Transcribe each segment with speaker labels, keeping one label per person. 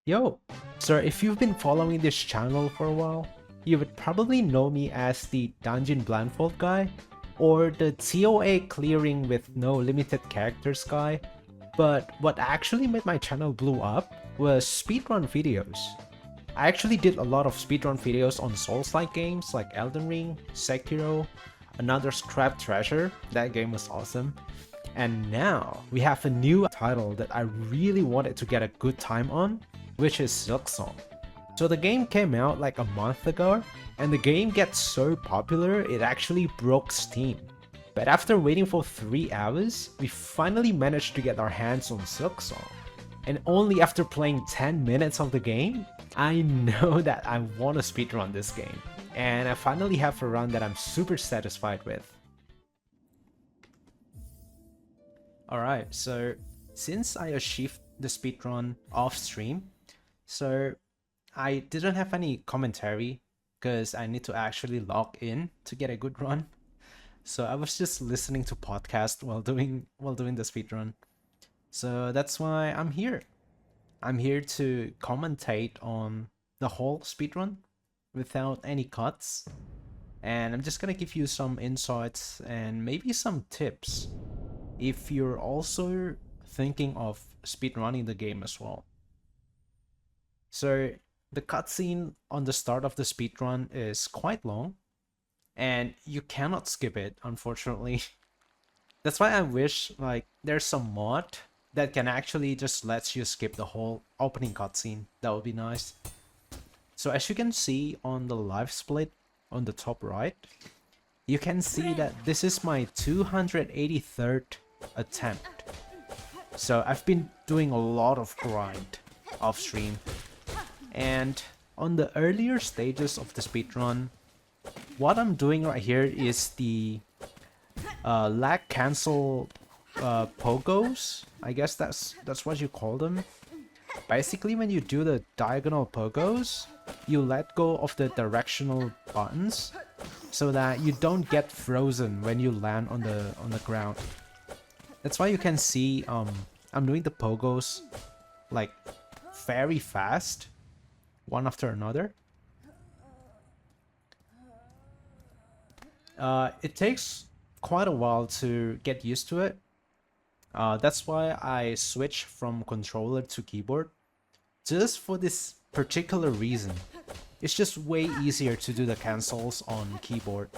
Speaker 1: Yo, so if you've been following this channel for a while, you would probably know me as the Dungeon Blindfold guy, or the TOA clearing with no limited characters guy, but what actually made my channel blow up was speedrun videos. I actually did a lot of speedrun videos on Souls-like games like Elden Ring, Sekiro, another Scrap Treasure, that game was awesome, and now we have a new title that I really wanted to get a good time on, which is Silksong. So the game came out like a month ago, and the game gets so popular it actually broke Steam. But after waiting for 3 hours, we finally managed to get our hands on Silksong. And only after playing 10 minutes of the game, I know that I want to speedrun this game. And I finally have a run that I'm super satisfied with. Alright, so since I achieved the speedrun off stream, so I didn't have any commentary because I need to actually log in to get a good run. So I was just listening to podcast while doing the speedrun. So that's why I'm here. I'm here to commentate on the whole speedrun without any cuts. And I'm just gonna give you some insights and maybe some tips if you're also thinking of speedrunning the game as well. So the cutscene on the start of the speedrun is quite long, and you cannot skip it, unfortunately. That's why I wish like there's some mod that can actually just lets you skip the whole opening cutscene. That would be nice. So as you can see on the live split on the top right, you can see that this is my 283rd attempt. So I've been doing a lot of grind off stream. And on the earlier stages of the speedrun, what I'm doing right here is the lag cancel pogos. I guess that's what you call them. Basically, when you do the diagonal pogos, you let go of the directional buttons so that you don't get frozen when you land on the ground. That's why you can see I'm doing the pogos like very fast, one after another. It takes quite a while to get used to it. That's why I switch from controller to keyboard, just for this particular reason. It's just way easier to do the cancels on keyboard.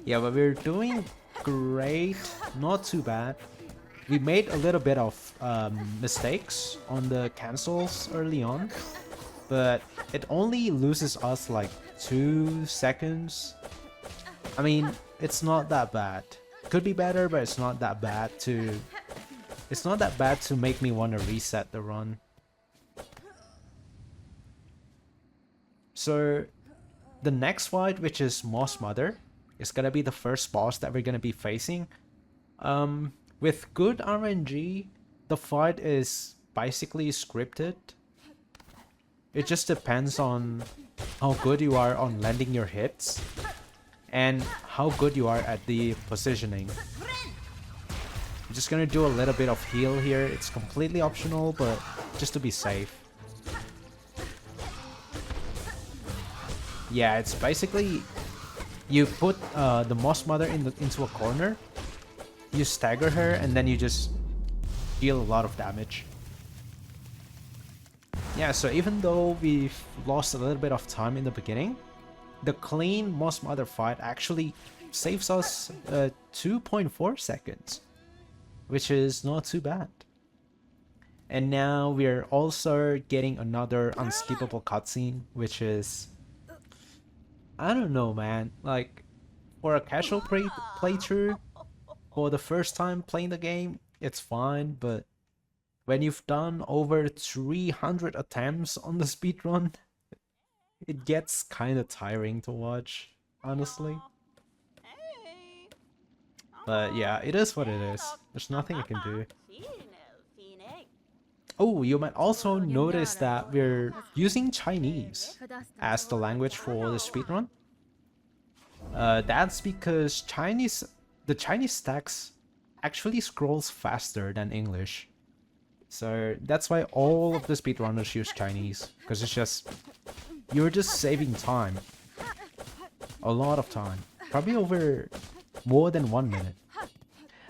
Speaker 1: Yeah, but we're doing great, not too bad. We made a little bit of mistakes on the cancels early on, but it only loses us like 2 seconds. I mean, it's not that bad. Could be better, but it's not that bad to make me want to reset the run. So the next fight, which is Moss Mother, is gonna be the first boss that we're gonna be facing. With good RNG, the fight is basically scripted. It just depends on how good you are on landing your hits and how good you are at the positioning. I'm just gonna do a little bit of heal here. It's completely optional, but just to be safe. Yeah, it's basically you put the Moss Mother into a corner, you stagger her, and then you just deal a lot of damage. Yeah, so even though we've lost a little bit of time in the beginning, the clean Moss Mother fight actually saves us 2.4 seconds, which is not too bad. And now we're also getting another unskippable cutscene, which is... I don't know, man. Like, for a casual playthrough, for the first time playing the game, it's fine, but when you've done over 300 attempts on the speedrun, it gets kinda tiring to watch, honestly. But yeah, it is what it is. There's nothing I can do. Oh, you might also notice that we're using Chinese as the language for the speedrun. That's because the Chinese text actually scrolls faster than English. So that's why all of the speedrunners use Chinese, because it's just, you're just saving time. A lot of time. Probably over more than 1 minute.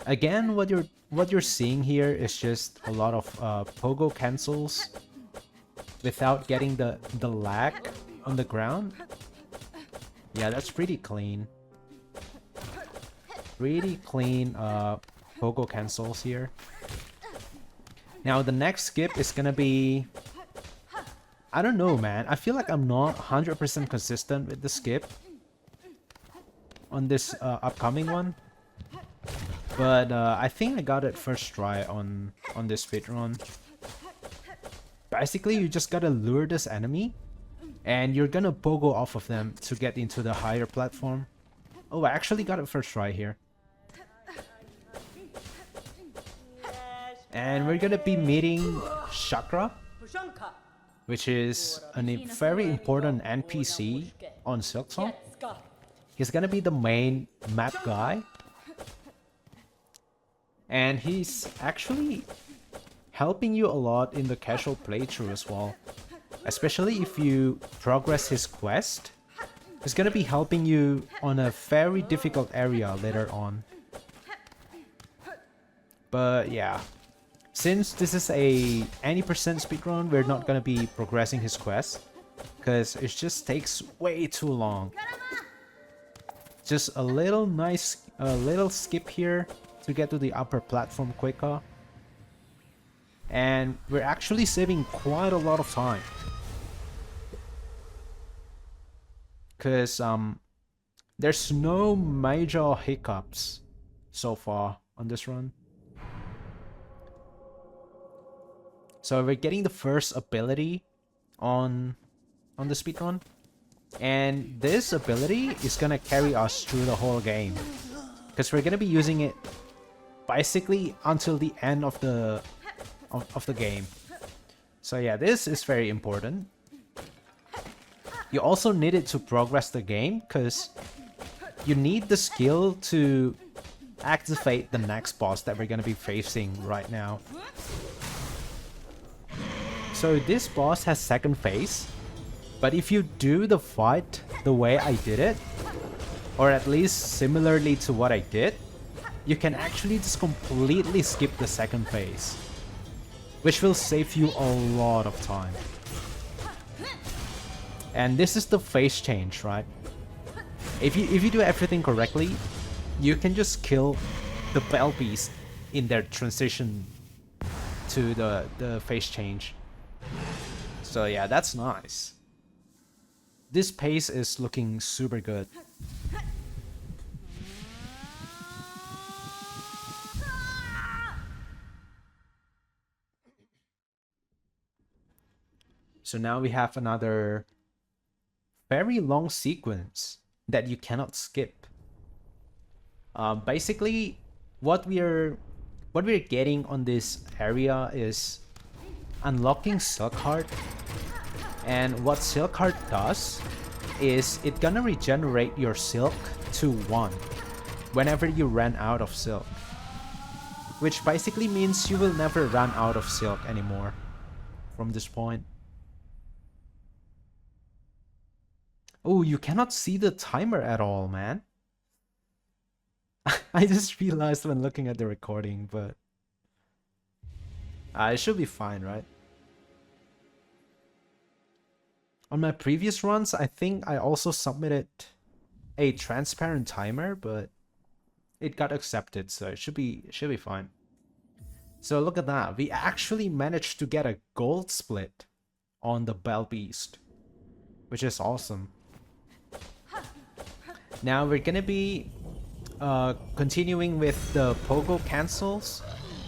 Speaker 1: Again, what you're seeing here is just a lot of pogo cancels without getting the lag on the ground. Yeah, that's pretty clean. Pretty clean pogo cancels here. Now the next skip is gonna be, I don't know, man. I feel like I'm not 100% consistent with the skip on this upcoming one. But I think I got it first try on this speedrun. Basically, you just gotta lure this enemy, and you're gonna pogo off of them to get into the higher platform. Oh, I actually got it first try here. And we're gonna be meeting Chakra, which is a very important NPC on Silksong. He's gonna be the main map guy. And he's actually helping you a lot in the casual playthrough as well. Especially if you progress his quest. He's gonna be helping you on a very difficult area later on. But yeah. Since this is a any percent speedrun, we're not gonna be progressing his quest. Because it just takes way too long. Just a little little skip here to get to the upper platform quicker. And we're actually saving quite a lot of time. Because there's no major hiccups so far on this run. So we're getting the first ability on the speedrun. And this ability is gonna carry us through the whole game. Because we're gonna be using it basically until the end of the game. So yeah, this is very important. You also need it to progress the game, because you need the skill to activate the next boss that we're gonna be facing right now. So this boss has second phase, but if you do the fight the way I did it, or at least similarly to what I did, you can actually just completely skip the second phase, which will save you a lot of time. And this is the phase change, right? If you do everything correctly, you can just kill the Bell Beast in their transition to the phase change. So yeah, that's nice. This pace is looking super good. So now we have another very long sequence that you cannot skip. Basically, what we're getting on this area is unlocking Silk Heart. And what Silk Heart does is it's gonna regenerate your silk to 1 whenever you run out of silk. Which basically means you will never run out of silk anymore from this point. Oh, you cannot see the timer at all, man. I just realized when looking at the recording, but it should be fine, right? On my previous runs, I think I also submitted a transparent timer, but it got accepted, so it should be fine. So look at that. We actually managed to get a gold split on the Bell Beast, which is awesome. Now we're gonna be continuing with the pogo cancels,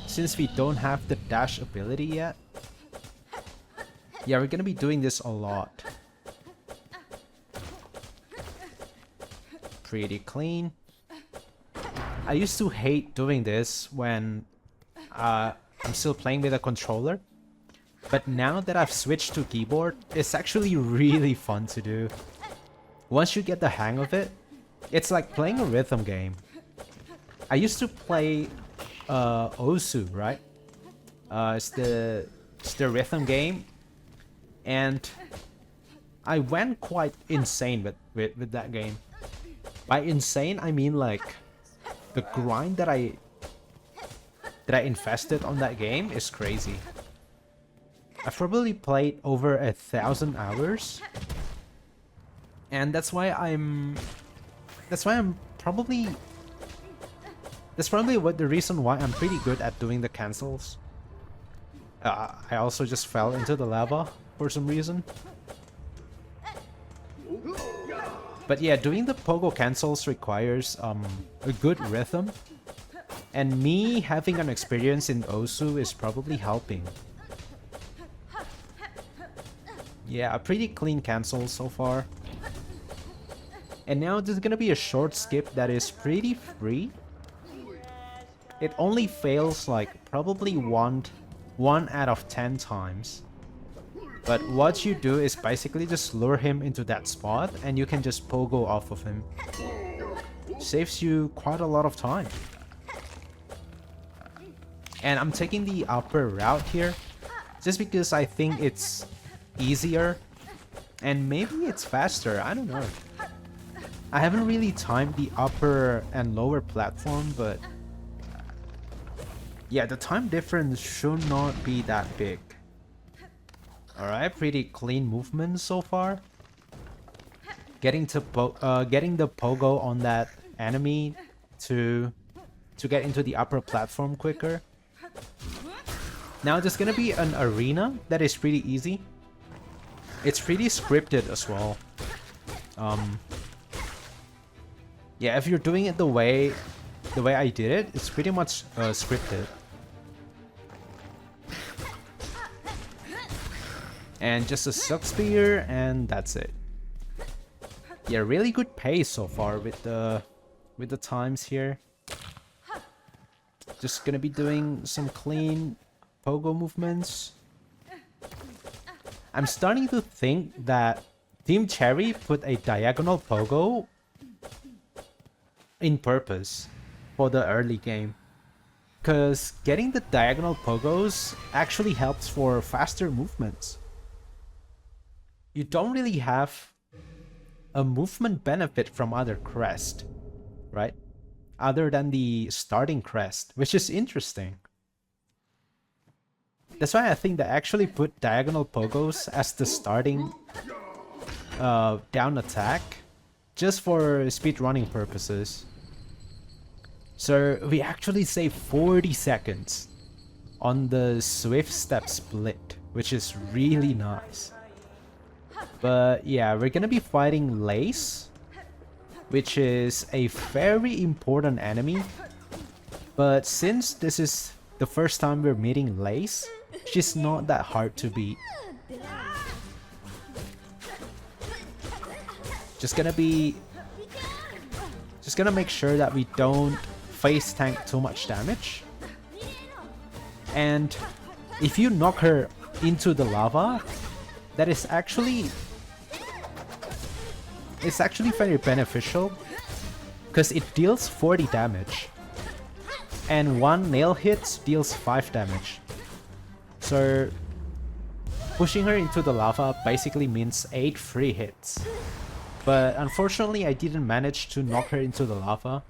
Speaker 1: since we don't have the dash ability yet. Yeah, we're gonna be doing this a lot. Pretty clean. I used to hate doing this when I'm still playing with a controller. But now that I've switched to keyboard, it's actually really fun to do. Once you get the hang of it, it's like playing a rhythm game. I used to play Osu, right? It's the rhythm game, and I went quite insane with that game. By insane, I mean like the grind that I invested on that game is crazy. I've probably played over 1,000 hours, and that's probably what the reason why I'm pretty good at doing the cancels. I also just fell into the lava for some reason. But yeah, doing the pogo cancels requires a good rhythm, and me having an experience in Osu is probably helping. Yeah, a pretty clean cancel so far. And now there's gonna be a short skip that is pretty free. It only fails like probably one out of 10 times. But what you do is basically just lure him into that spot and you can just pogo off of him. Saves you quite a lot of time. And I'm taking the upper route here just because I think it's easier and maybe it's faster, I don't know. I haven't really timed the upper and lower platform, but yeah, the time difference should not be that big. Alright, pretty clean movement so far. Getting the pogo on that enemy to get into the upper platform quicker. Now there's gonna be an arena that is pretty easy. It's pretty scripted as well. Yeah, if you're doing it the way I did it, it's pretty much scripted. And just a silk spear, and that's it. Yeah, really good pace so far with the times here. Just gonna be doing some clean pogo movements. I'm starting to think that Team Cherry put a diagonal pogo in purpose for the early game. Because getting the diagonal pogos actually helps for faster movements. You don't really have a movement benefit from other crest, right? Other than the starting crest, which is interesting. That's why I think they actually put diagonal pogos as the starting down attack, just for speedrunning purposes. So we actually save 40 seconds on the swift step split, which is really nice. But yeah, we're gonna be fighting Lace, which is a very important enemy. But since this is the first time we're meeting Lace, she's not that hard to beat. Just gonna make sure that we don't face tank too much damage. And if you knock her into the lava, that is actually very beneficial because it deals 40 damage and one nail hit deals 5 damage. So pushing her into the lava basically means 8 free hits. But unfortunately I didn't manage to knock her into the lava.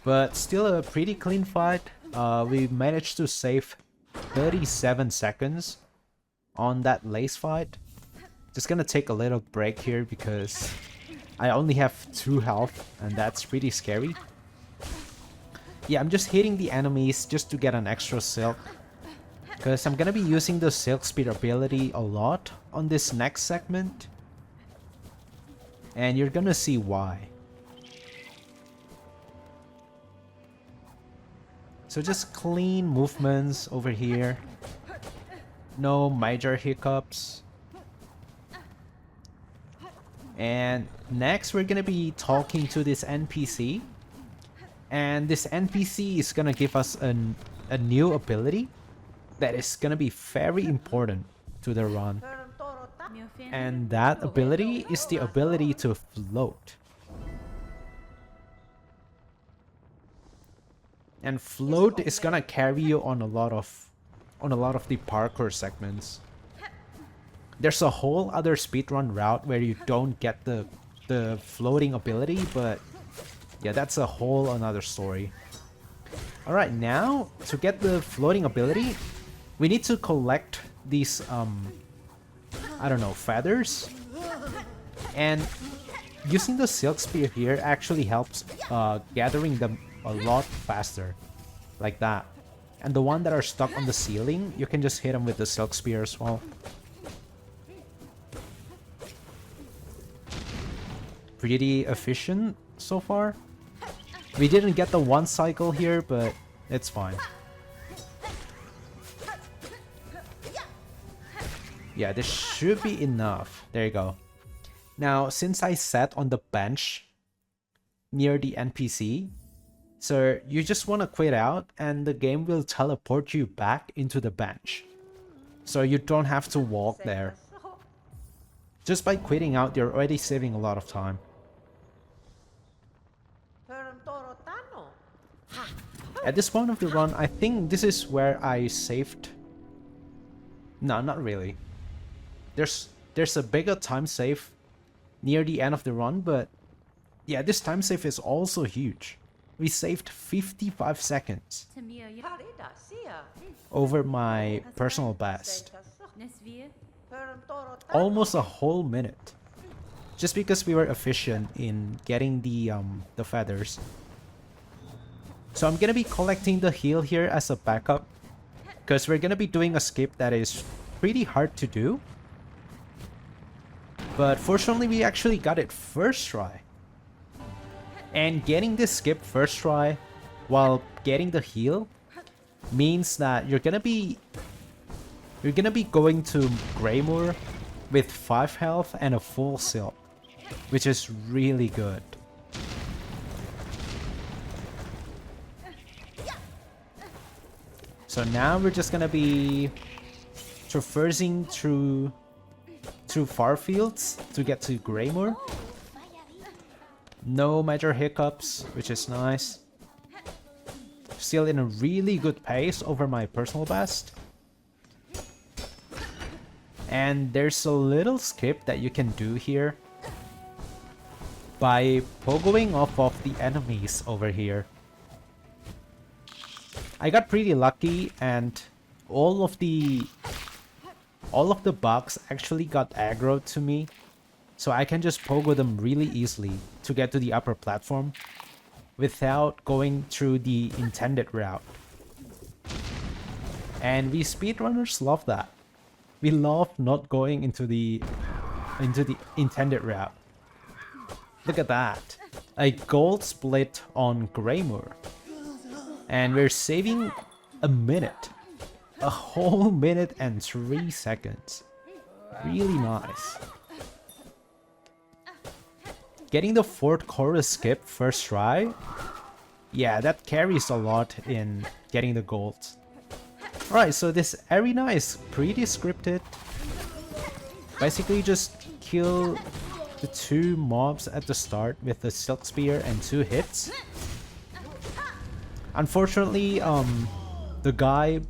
Speaker 1: But still a pretty clean fight. We managed to save 37 seconds on that Lace fight. Just gonna take a little break here because I only have 2 health and that's pretty scary. Yeah, I'm just hitting the enemies just to get an extra silk, because I'm gonna be using the silk speed ability a lot on this next segment, and you're gonna see why. So just clean movements over here. No major hiccups. And next we're gonna be talking to this NPC. And this NPC is gonna give us a new ability that is gonna be very important to the run. And that ability is the ability to float. And float is gonna carry you on a lot on a lot of the parkour segments. There's a whole other speedrun route where you don't get the floating ability, but yeah, that's a whole another story. Alright, now to get the floating ability, we need to collect these I don't know, feathers. And using the silk spear here actually helps gathering them a lot faster. Like that. And the one that are stuck on the ceiling, you can just hit them with the silk spear as well. Pretty efficient so far. We didn't get the one cycle here, but it's fine. Yeah, this should be enough. There you go. Now, since I sat on the bench near the NPC, so you just want to quit out and the game will teleport you back into the bench. So you don't have to walk there. Just by quitting out, you're already saving a lot of time. At this point of the run, I think this is where I saved. No, not really. There's a bigger time save near the end of the run, but yeah, this time save is also huge. We saved 55 seconds over my personal best. Almost a whole minute. Just because we were efficient in getting the feathers. So I'm gonna be collecting the heal here as a backup, because we're gonna be doing a skip that is pretty hard to do. But fortunately, we actually got it first try. And getting this skip first try while getting the heal means that you're gonna be going to Greymore with 5 health and a full silk, which is really good. So now we're just gonna be traversing through far fields to get to Greymore. No major hiccups, which is nice. Still in a really good pace over my personal best. And there's a little skip that you can do here by pogoing off of the enemies over here. I got pretty lucky and all of the bugs actually got aggroed to me, so I can just pogo them really easily to get to the upper platform without going through the intended route. And we speedrunners love that. We love not going into the intended route. Look at that. A gold split on Greymore. And we're saving a minute. A whole minute and 3 seconds. Really nice. Getting the 4th chorus skip first try. Yeah, that carries a lot in getting the gold. Alright, so this arena is pretty scripted. Basically just kill the 2 mobs at the start with the silk spear and 2 hits. Unfortunately, the guy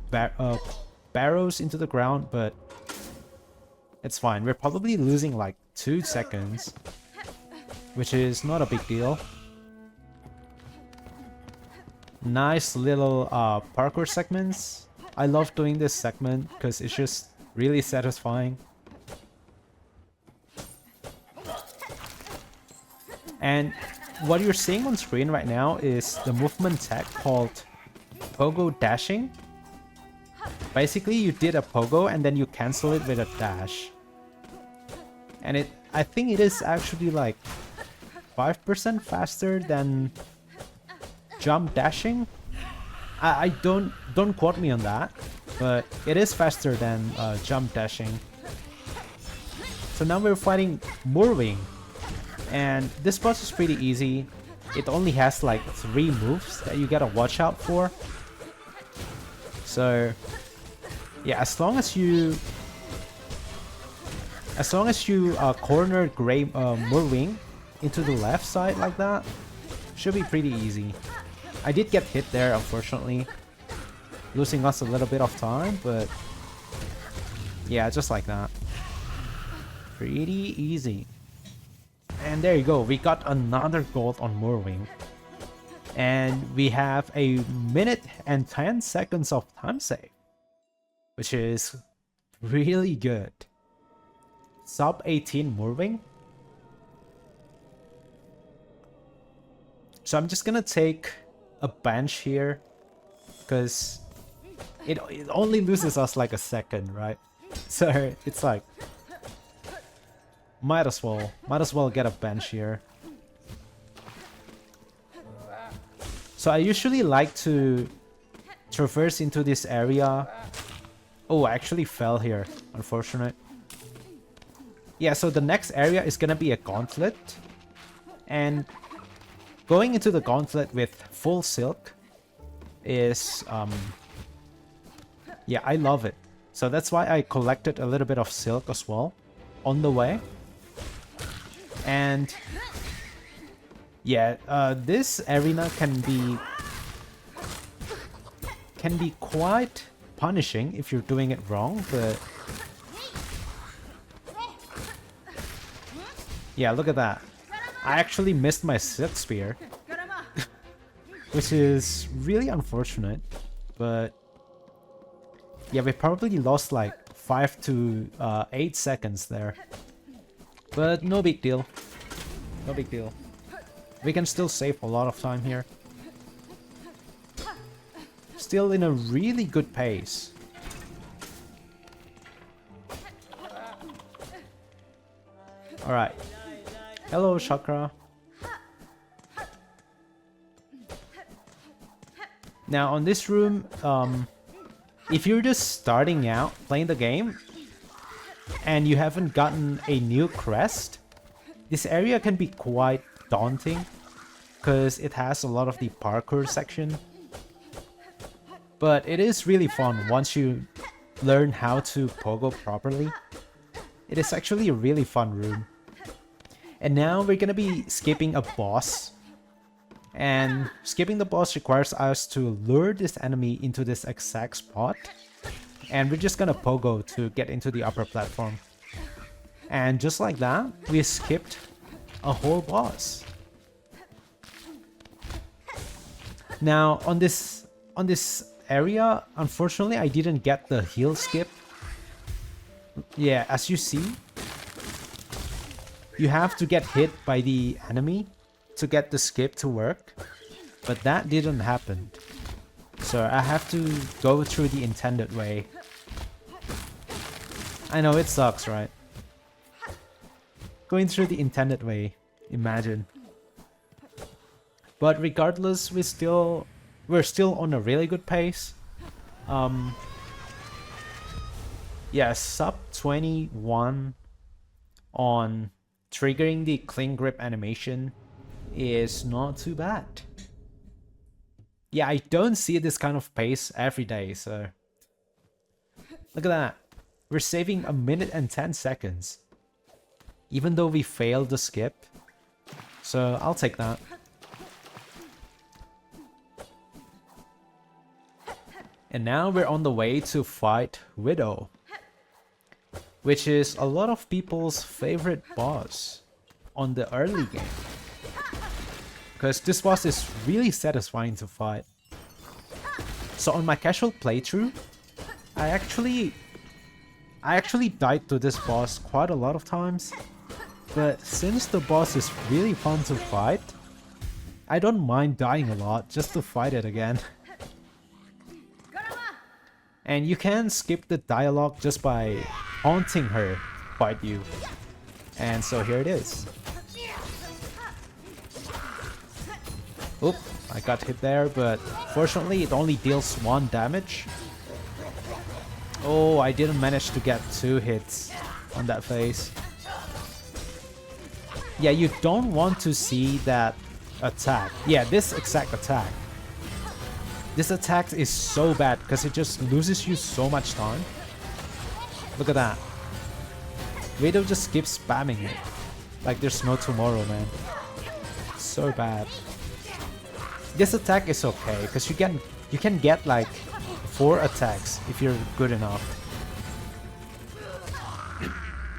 Speaker 1: barrows into the ground, but it's fine. We're probably losing like 2 seconds, which is not a big deal. Nice little parkour segments. I love doing this segment because it's just really satisfying. And what you're seeing on screen right now is the movement tag called pogo dashing. Basically, you did a pogo and then you cancel it with a dash. And I think it is actually like 5% faster than jump dashing. I don't quote me on that, but it is faster than jump dashing. So now we're fighting Moorwing. And this boss is pretty easy. It only has like 3 moves that you gotta watch out for. So yeah, as long as you corner Moorwing into the left side like that, should be pretty easy. I did get hit there, unfortunately. losing us a little bit of time, but yeah, just like that. Pretty easy. And there you go, we got another gold on Moorwing. And we have a minute and 10 seconds of time save, which is really good. Sub 18 Moorwing. So I'm just gonna take a bench here, because it only loses us like a second, right? So it's like, might as well get a bench here. So I usually like to traverse into this area. Oh, I actually fell here, unfortunate. Yeah, so the next area is gonna be a gauntlet, and going into the gauntlet with full silk is yeah, I love it. So that's why I collected a little bit of silk as well on the way. And yeah, this arena can be quite punishing if you're doing it wrong, but yeah, look at that. I actually missed my silk spear, which is really unfortunate, but yeah, we probably lost like 5 to 8 seconds there. But no big deal. No big deal. We can still save a lot of time here. Still in a really good pace. Alright. Hello, Chakra. Now on this room, if you're just starting out playing the game and you haven't gotten a new crest, this area can be quite daunting because it has a lot of the parkour section. But it is really fun once you learn how to pogo properly. It is actually a really fun room. And now we're gonna be skipping a boss. And skipping the boss requires us to lure this enemy into this exact spot. And we're just gonna pogo to get into the upper platform. And just like that, we skipped a whole boss. Now on this area, unfortunately I didn't get the heal skip. Yeah, as you see, you have to get hit by the enemy to get the skip to work, but that didn't happen. So I have to go through the intended way. I know it sucks, right? Going through the intended way, imagine. But regardless, we're still on a really good pace. Yeah, sub 21 on triggering the clean grip animation is not too bad. Yeah, I don't see this kind of pace every day, so look at that. We're saving a minute and 10 seconds, even though we failed the skip. So I'll take that. And now we're on the way to fight Widow, which is a lot of people's favorite boss on the early game. Because this boss is really satisfying to fight. So on my casual playthrough, I actually died to this boss quite a lot of times. But since the boss is really fun to fight, I don't mind dying a lot just to fight it again. And you can skip the dialogue just by haunting her fight you. And so here it is. Oop, I got hit there, but fortunately it only deals 1 damage. Oh, I didn't manage to get 2 hits on that face. Yeah, you don't want to see that attack. Yeah, this exact attack. This attack is so bad because it just loses you so much time. Look at that. Widow just keeps spamming it like there's no tomorrow, man. So bad. This attack is okay because you can get like 4 attacks if you're good enough.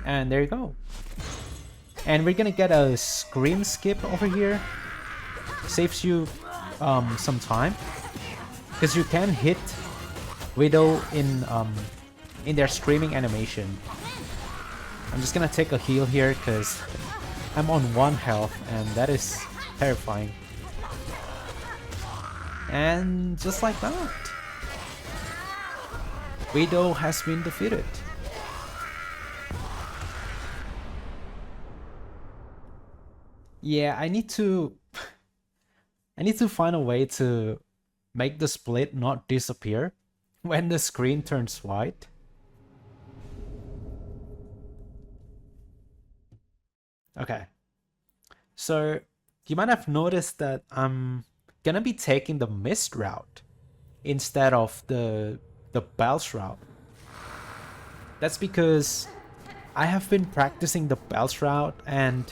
Speaker 1: And there you go. And we're gonna get a scream skip over here. Saves you some time, because you can hit Widow in their screaming animation. I'm just gonna take a heal here because I'm on 1 health and that is terrifying. And just like that, Widow has been defeated. Yeah, I need to find a way to make the split not disappear when the screen turns white. Okay. So you might have noticed that I'm gonna be taking the mist route instead of the bells route. That's because I have been practicing the bells route, and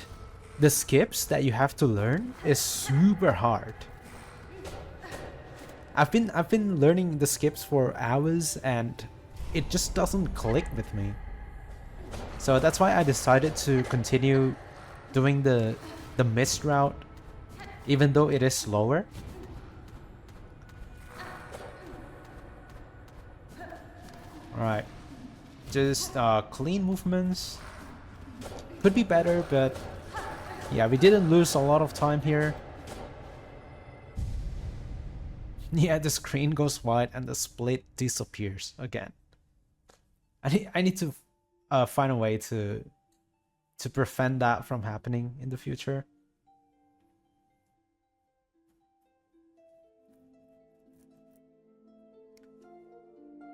Speaker 1: the skips that you have to learn is super hard. I've been learning the skips for hours and it just doesn't click with me. So that's why I decided to continue doing the mist route, even though it is slower. Alright. Just clean movements. Could be better, but yeah, we didn't lose a lot of time here. Yeah, the screen goes white and the split disappears again. I need to find a way to prevent that from happening in the future.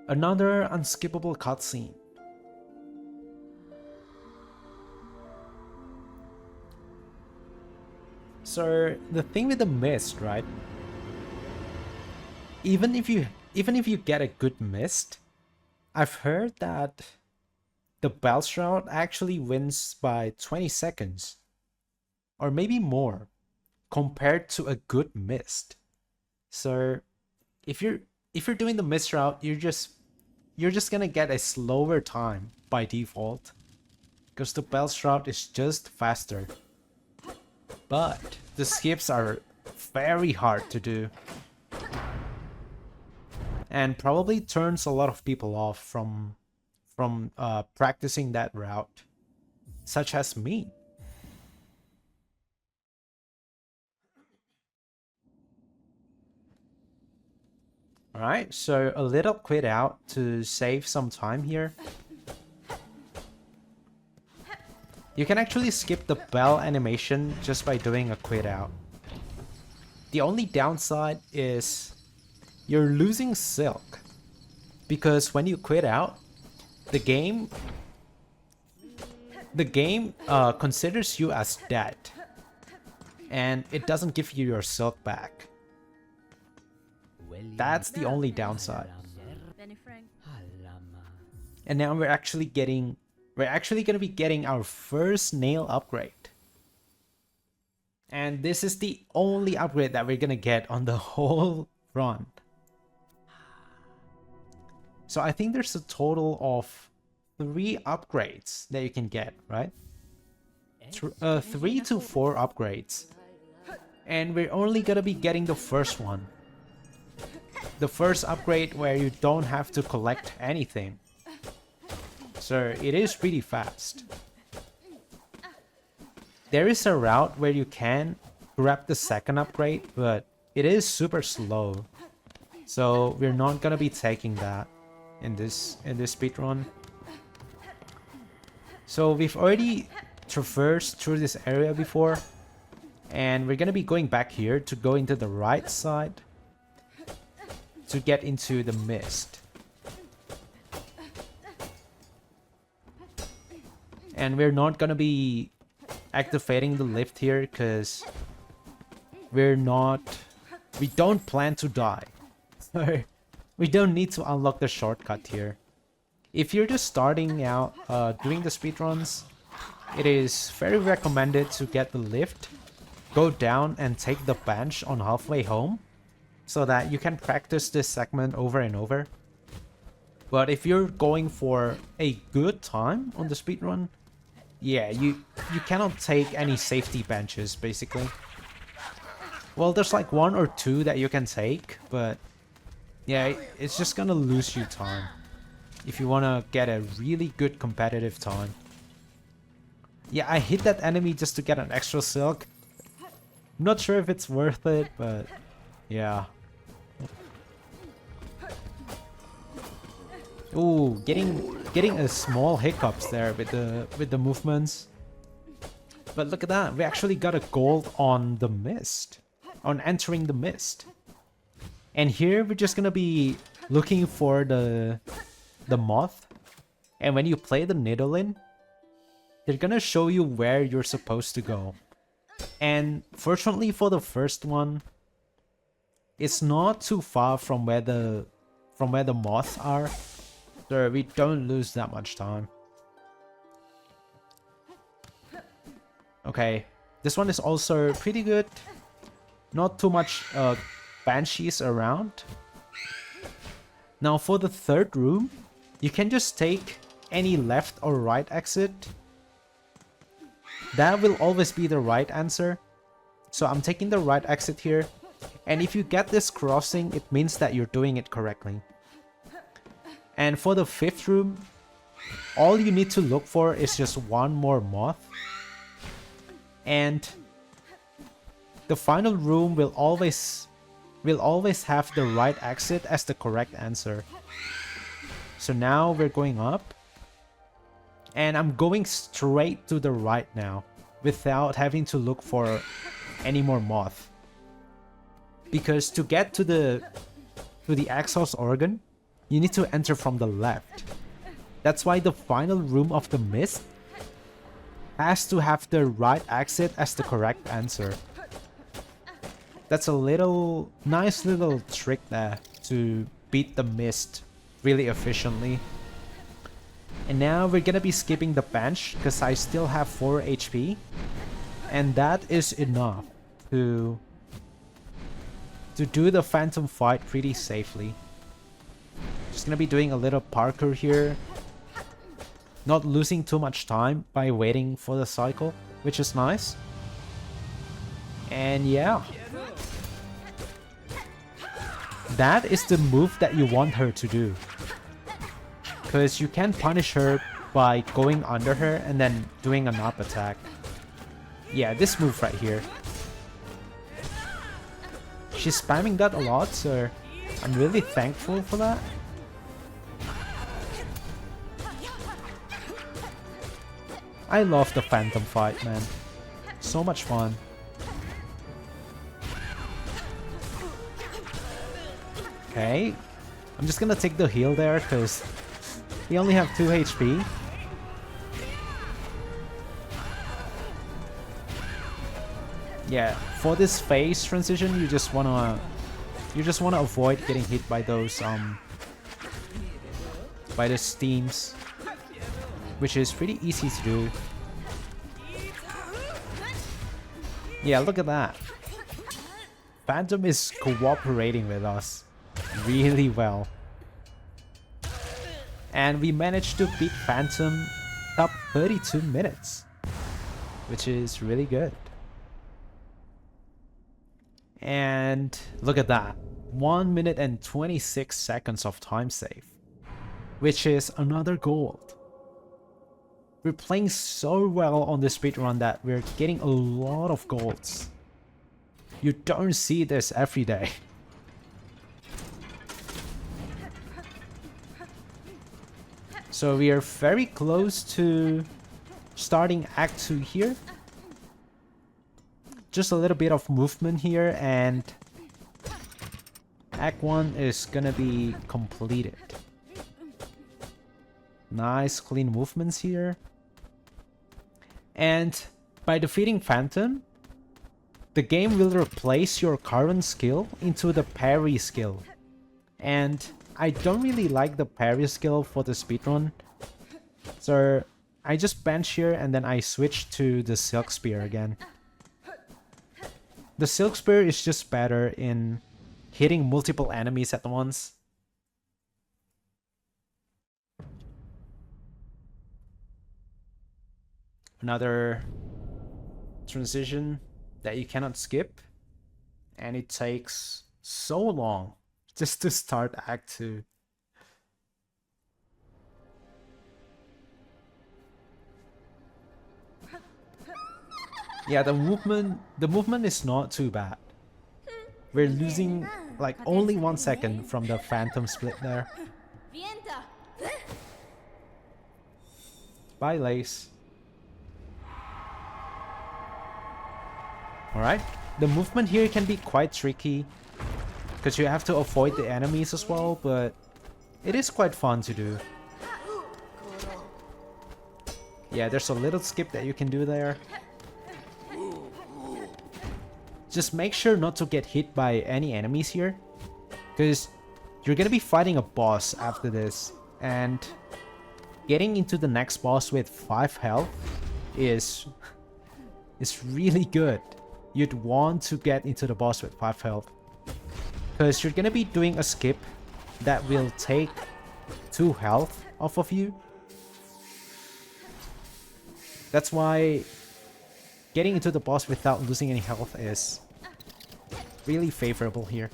Speaker 1: Another unskippable cutscene. So the thing with the mist, right? Even if you get a good mist, I've heard that the bells route actually wins by 20 seconds or maybe more compared to a good mist. So if you're doing the mist route, you're just gonna get a slower time by default because the bells route is just faster. But the skips are very hard to do and probably turns a lot of people off from practicing that route, such as me. Alright, so a little quit out to save some time here. You can actually skip the bell animation just by doing a quit out. The only downside is you're losing Silk, because when you quit out, the game considers you as dead, and it doesn't give you your Silk back. That's the only downside. And now we're actually gonna be getting our first nail upgrade. And this is the only upgrade that we're gonna get on the whole run. So I think there's a total of 3 upgrades that you can get, right? 3 to 4 upgrades. And we're only gonna be getting the first one. The first upgrade where you don't have to collect anything. So it is pretty fast. There is a route where you can grab the second upgrade, but it is super slow. So we're not gonna be taking that in this speedrun. So we've already traversed through this area before, and we're gonna be going back here to go into the right side to get into the mist. And we're not gonna be activating the lift here because we don't plan to die. So we don't need to unlock the shortcut here. If you're just starting out doing the speedruns, it is very recommended to get the lift, go down and take the bench on halfway home, so that you can practice this segment over and over. But if you're going for a good time on the speedrun, yeah, you cannot take any safety benches, basically. Well, there's like 1 or 2 that you can take, but yeah, it's just gonna lose you time if you wanna get a really good competitive time. Yeah, I hit that enemy just to get an extra silk. I'm not sure if it's worth it, but yeah. Ooh, getting a small hiccups there with the movements. But look at that, we actually got a gold on the mist, on entering the mist. And here we're just gonna be looking for the moth. And when you play the Nidolin, they're gonna show you where you're supposed to go. And fortunately for the first one, it's not too far from where the moths are, so we don't lose that much time. Okay, this one is also pretty good. Not too much banshees around. Now for the third room, you can just take any left or right exit. That will always be the right answer. So I'm taking the right exit here. And if you get this crossing, it means that you're doing it correctly. And for the fifth room, all you need to look for is just one more moth. And the final room will always have the right exit as the correct answer. So now we're going up. And I'm going straight to the right now, without having to look for any more moth. Because to get to the exhaust organ, you need to enter from the left. That's why the final room of the mist has to have the right exit as the correct answer. That's a nice little trick there to beat the mist really efficiently. And now we're gonna be skipping the bench because I still have 4 HP. And that is enough to do the phantom fight pretty safely. Just gonna be doing a little parkour here. Not losing too much time by waiting for the cycle, which is nice. And yeah. That is the move that you want her to do. Because you can punish her by going under her and then doing an up attack. Yeah, this move right here. She's spamming that a lot, so I'm really thankful for that. I love the phantom fight, man. So much fun. Okay. I'm just gonna take the heal there because we only have 2 HP. Yeah, for this phase transition, you just wanna avoid getting hit by those by the steams, which is pretty easy to do. Yeah, look at that. Phantom is cooperating with us really well. And we managed to beat Phantom top 32 minutes, which is really good. And look at that, 1 minute and 26 seconds of time save, which is another gold. We're playing so well on this speedrun that we're getting a lot of golds. You don't see this every day. So we are very close to starting Act 2 here. Just a little bit of movement here and Act 1 is gonna be completed. Nice clean movements here. And by defeating Phantom, the game will replace your current skill into the parry skill. And I don't really like the parry skill for the speedrun. So I just bench here and then I switch to the Silk Spear again. The Silk Spear is just better in hitting multiple enemies at once. another transition that you cannot skip, and it takes so long just to start Act 2. Yeah, the movement is not too bad. We're losing like only 1 second from the phantom split there. Bye, Lace. Alright, the movement here can be quite tricky because you have to avoid the enemies as well, but it is quite fun to do. Yeah, there's a little skip that you can do there. Just make sure not to get hit by any enemies here, because you're gonna be fighting a boss after this, and getting into the next boss with 5 health is really good. You'd want to get into the boss with 5 health, because you're gonna be doing a skip that will take 2 health off of you. That's why getting into the boss without losing any health is really favorable here.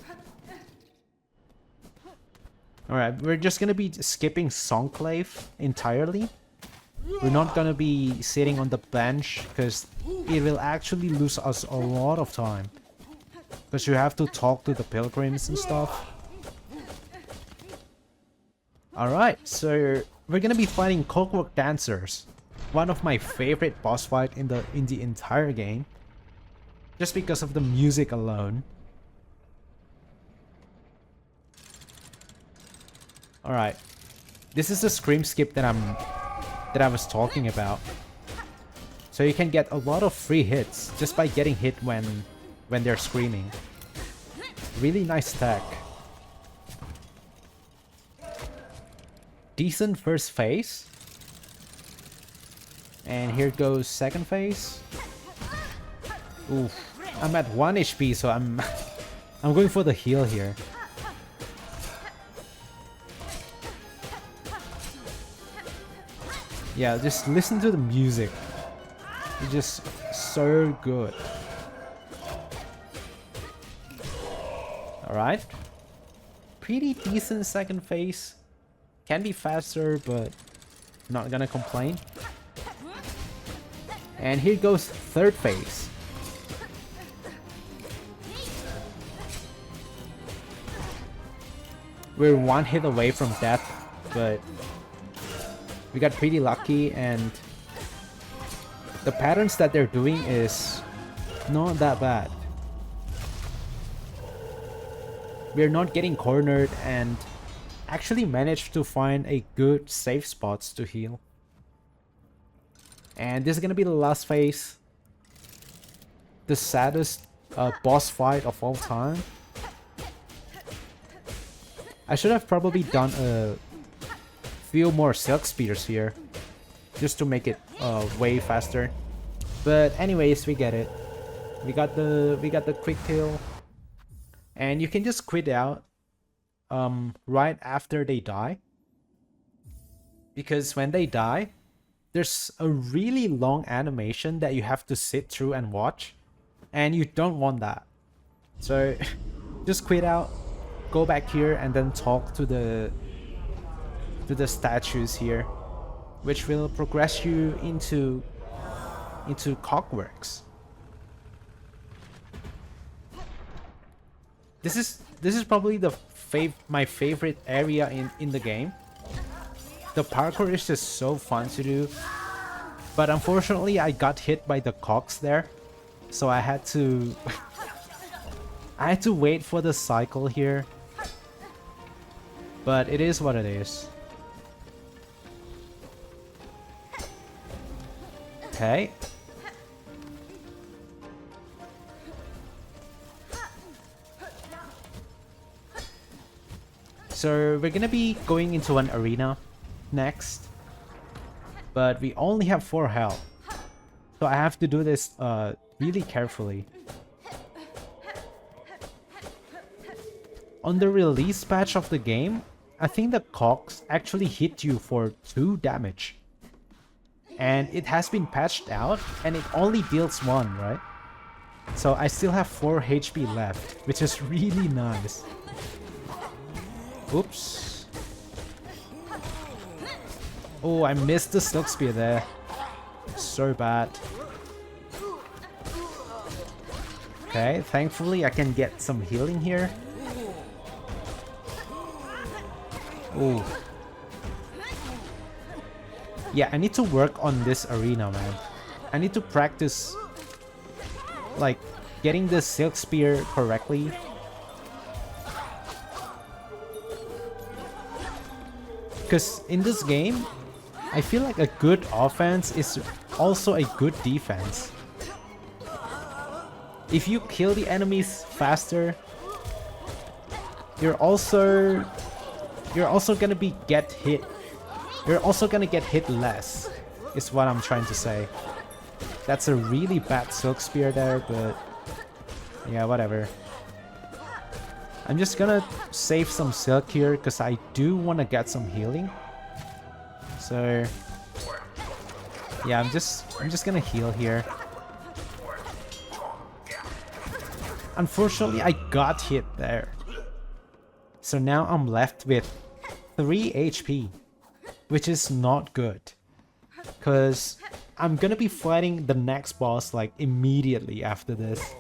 Speaker 1: Alright, we're just gonna be skipping Songclave entirely. We're not gonna be sitting on the bench because it will actually lose us a lot of time. Because you have to talk to the pilgrims and stuff. Alright, so we're gonna be fighting Clockwork Dancers. One of my favorite boss fight in the entire game, just because of the music alone. All right, this is the scream skip that I was talking about. So you can get a lot of free hits just by getting hit when they're screaming. Really nice tech. Decent first phase. And here goes second phase. Oof. I'm at 1 HP, so I'm going for the heal here. Yeah, just listen to the music. It's just so good. Alright. Pretty decent second phase. Can be faster, but not gonna complain. And here goes third phase. We're 1 hit away from death, but we got pretty lucky, and the patterns that they're doing is not that bad. We're not getting cornered and actually managed to find a good safe spots to heal. And this is gonna be the last phase. The saddest boss fight of all time. I should have probably done a few more silk spears here, just to make it way faster. But anyways, we get it. We got the quick kill, and you can just quit out right after they die, because when they die, there's a really long animation that you have to sit through and watch, and you don't want that. So just quit out, go back here, and then talk to the statues here, which will progress you into Clockworks. This is probably my favorite area in the game. The parkour is just so fun to do, but unfortunately I got hit by the cogs there, so I had to I had to wait for the cycle here. But it is what it is. Okay. So we're gonna be going into an arena next, but we only have 4 health, so I have to do this really carefully. On the release patch of the game, I think the cogs actually hit you for 2 damage. And it has been patched out, and it only deals 1, right? So I still have 4 HP left, which is really nice. Oops. Oh, I missed the Silk Spear there. So bad. Okay, thankfully I can get some healing here. Oh. Yeah, I need to work on this arena, man. I need to practice, like, getting the Silk Spear correctly. Because in this game, I feel like a good offense is also a good defense. If you kill the enemies faster, you're also gonna get hit. You're also gonna get hit less, is what I'm trying to say. That's a really bad Silk Spear there, but yeah, whatever. I'm just gonna save some silk here because I do want to get some healing. So yeah, I'm just gonna heal here. Unfortunately, I got hit there. So now I'm left with 3 HP, which is not good. Because I'm gonna be fighting the next boss like immediately after this.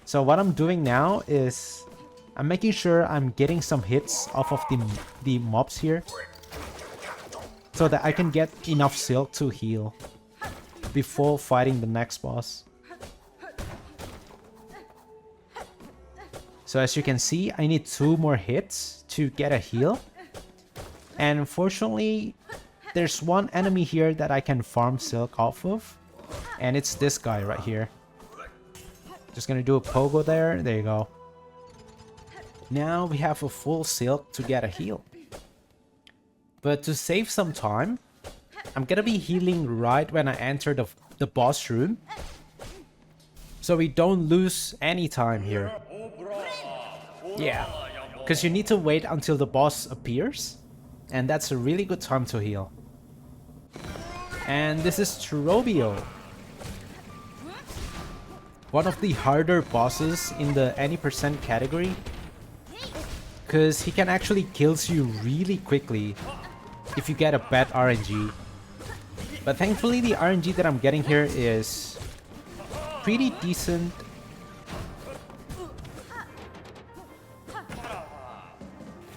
Speaker 1: So what I'm doing now is I'm making sure I'm getting some hits off of the mobs here, so that I can get enough silk to heal before fighting the next boss. So as you can see, I need 2 more hits to get a heal. And unfortunately, there's one enemy here that I can farm silk off of. And it's this guy right here. Just gonna do a pogo there. There you go. Now we have a full silk to get a heal. But to save some time, I'm gonna be healing right when I enter the boss room, so we don't lose any time here. Yeah, because you need to wait until the boss appears, and that's a really good time to heal. And this is Trobio, one of the harder bosses in the any percent category, because he can actually kills you really quickly if you get a bad RNG. But thankfully the RNG that I'm getting here is pretty decent.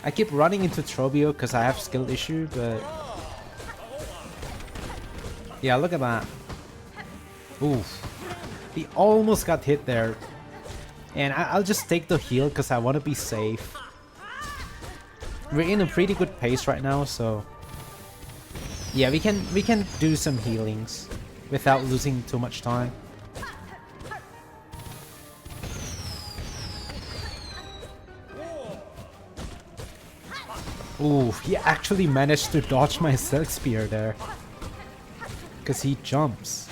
Speaker 1: I keep running into Trobio because I have skill issue, but yeah, look at that. Oof. He almost got hit there. And I'll just take the heal because I want to be safe. We're in a pretty good pace right now, so yeah, we can do some healings without losing too much time. Ooh, he actually managed to dodge my Silk Spear there, because he jumps.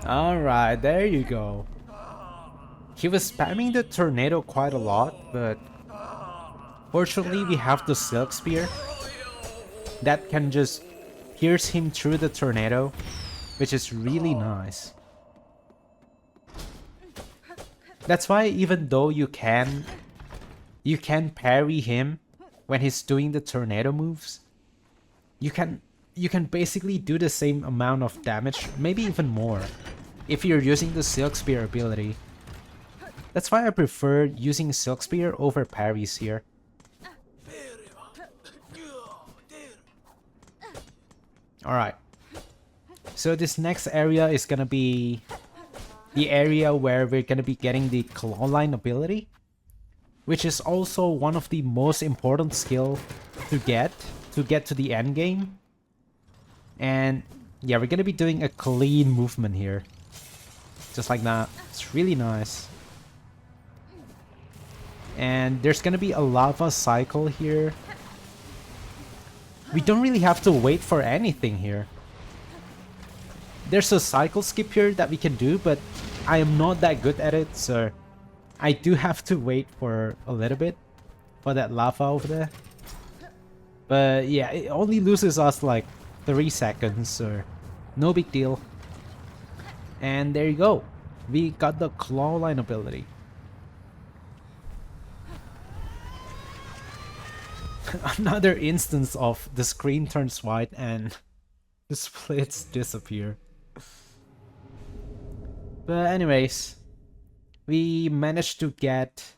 Speaker 1: Alright, there you go. He was spamming the tornado quite a lot, but fortunately we have the Silk Spear that can just pierce him through the tornado, which is really nice. That's why even though you can parry him when he's doing the tornado moves, you can basically do the same amount of damage, maybe even more, if you're using the Silk Spear ability. That's why I prefer using Silk Spear over parries here. Alright. So this next area is gonna be the area where we're gonna be getting the claw line ability, which is also one of the most important skill to get to the end game. And yeah, we're gonna be doing a clean movement here. Just like that. It's really nice. And there's gonna be a lava cycle here. We don't really have to wait for anything here. There's a cycle skip here that we can do, but I am not that good at it, so I do have to wait for a little bit for that lava over there. But yeah, it only loses us like 3 seconds, so no big deal. And there you go. We got the claw line ability. Another instance of the screen turns white and the splits disappear. But anyways, we managed to get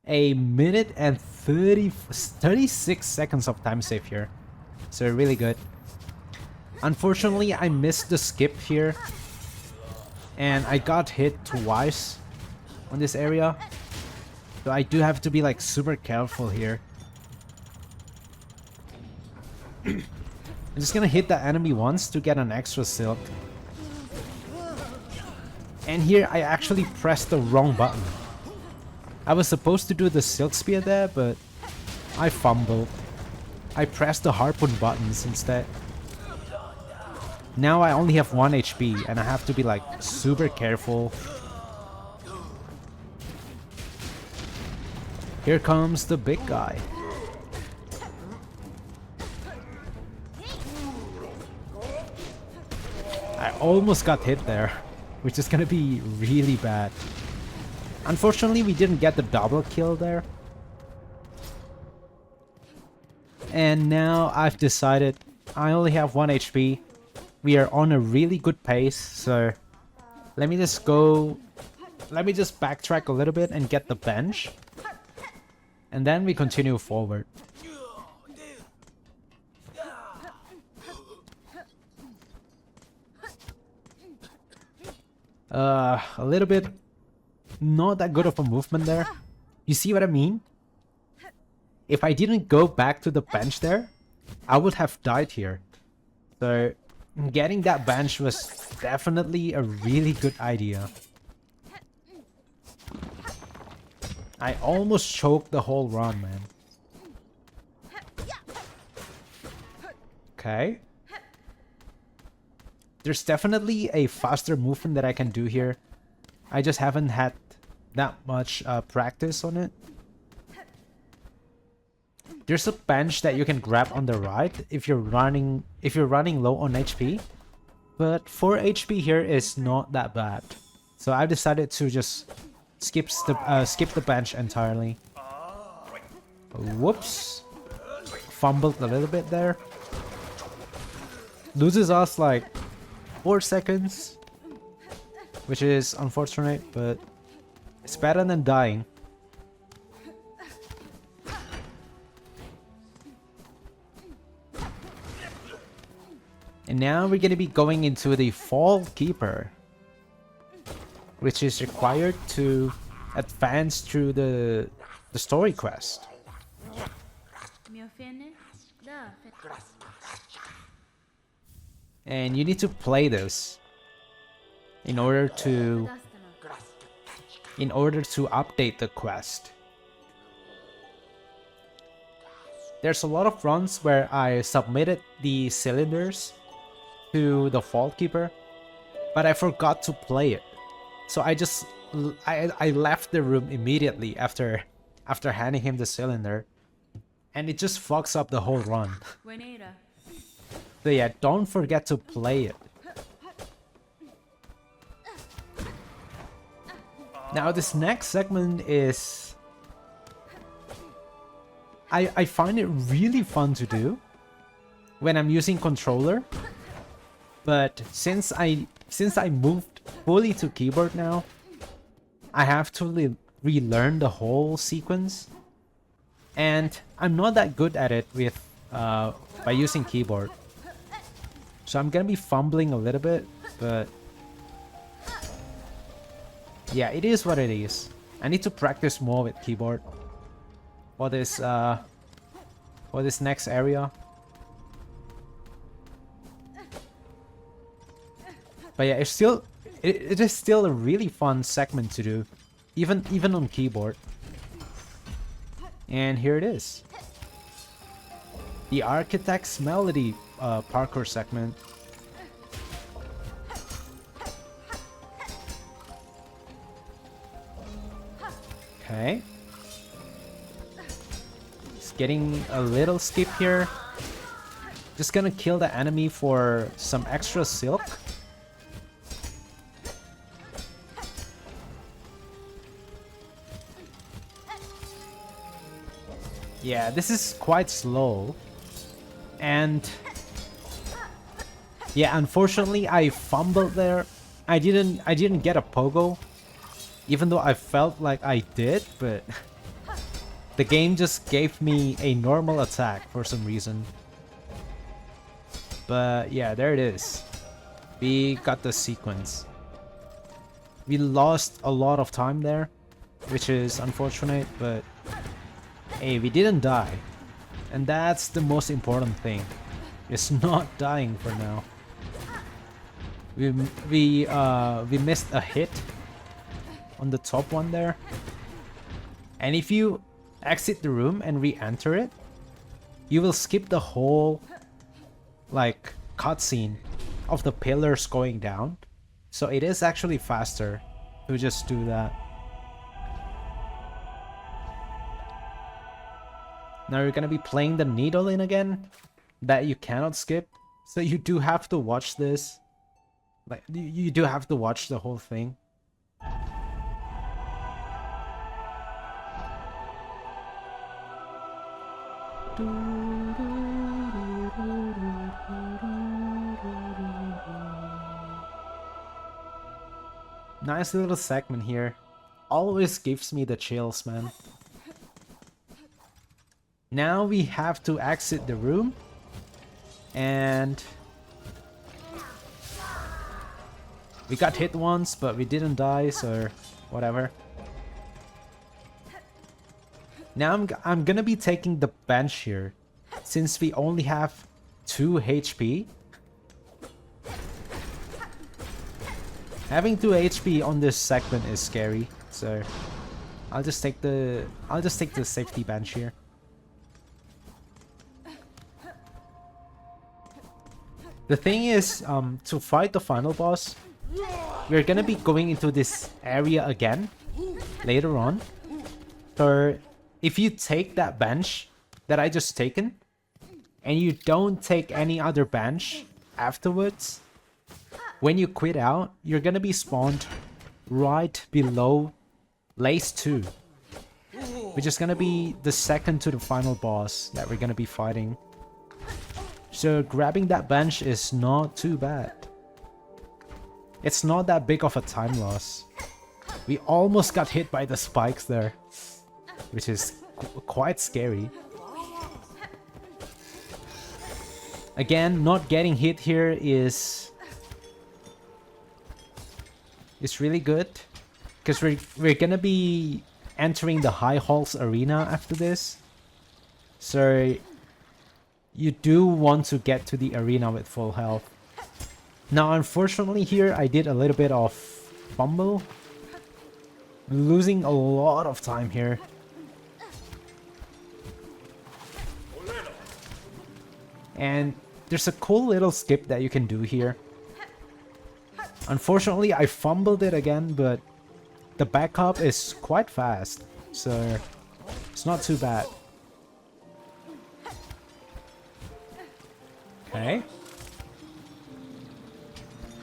Speaker 1: a minute and 36 seconds of time save here. So really good. Unfortunately, I missed the skip here. And I got hit twice on this area. So I do have to be like super careful here. I'm just gonna hit the enemy once to get an extra silk. And here I actually pressed the wrong button. I was supposed to do the silk spear there, but I fumbled. I pressed the harpoon buttons instead. Now I only have 1 HP and I have to be like super careful. Here comes the big guy. I almost got hit there, which is gonna be really bad. Unfortunately, we didn't get the double kill there. And now I've decided I only have 1 HP. We are on a really good pace, so let me just backtrack a little bit and get the bench. And then we continue forward. A little bit not that good of a movement there. You see what I mean? If I didn't go back to the bench there, I would have died here. So getting that bench was definitely a really good idea. I almost choked the whole run, man. Okay. There's definitely a faster movement that I can do here. I just haven't had that much practice on it. There's a bench that you can grab on the right if you're running low on HP. But 4 HP here is not that bad. So I decided to just skip the bench entirely. Whoops. Fumbled a little bit there. Loses us like 4 seconds. Which is unfortunate, but it's better than dying. And now we're gonna be going into the Fall Keeper, which is required to advance through the story quest. And you need to play this in order to update the quest. There's a lot of runs where I submitted the cylinders to the Vault Keeper, but I forgot to play it. So I left the room immediately after handing him the cylinder, and it just fucks up the whole run. So yeah, don't forget to play it. Now this next segment is... I find it really fun to do when I'm using controller, but since I moved fully to keyboard now, I have to relearn the whole sequence, and I'm not that good at it with by using keyboard. So I'm gonna be fumbling a little bit, but yeah, it is what it is. I need to practice more with keyboard for this next area. But yeah, it is still a really fun segment to do, even on keyboard. And here it is, the Architect's Melody parkour segment. Okay. Let's getting a little skip here. Just gonna kill the enemy for some extra silk. Yeah, this is quite slow. And yeah, unfortunately I fumbled there. I didn't get a pogo, even though I felt like I did, but the game just gave me a normal attack for some reason. But yeah, there it is. We got the sequence. We lost a lot of time there, which is unfortunate, but hey, we didn't die. And that's the most important thing. It's not dying for now. We missed a hit on the top one there. And if you exit the room and re-enter it, you will skip the whole like cutscene of the pillars going down. So it is actually faster to just do that. Now you're gonna be playing the needle in again that you cannot skip. So you do have to watch this. Like you do have to watch the whole thing. Nice little segment here. Always gives me the chills, man. Now we have to exit the room. And we got hit once, but we didn't die, so whatever. Now I'm gonna be taking the bench here, since we only have 2 HP. Having 2 HP on this segment is scary, so I'll just take the safety bench here. The thing is, to fight the final boss, we're gonna be going into this area again later on. So if you take that bench that I just taken, and you don't take any other bench afterwards, when you quit out, you're gonna be spawned right below Lace 2, which is gonna be the second to the final boss that we're gonna be fighting. So grabbing that bench is not too bad. It's not that big of a time loss. We almost got hit by the spikes there, which is quite scary. Again, not getting hit here is really good, because we're gonna be entering the High Halls arena after this. So you do want to get to the arena with full health. Now unfortunately here I did a little bit of fumble. Losing a lot of time here. And there's a cool little skip that you can do here. Unfortunately I fumbled it again, but the backup is quite fast, so it's not too bad. Okay.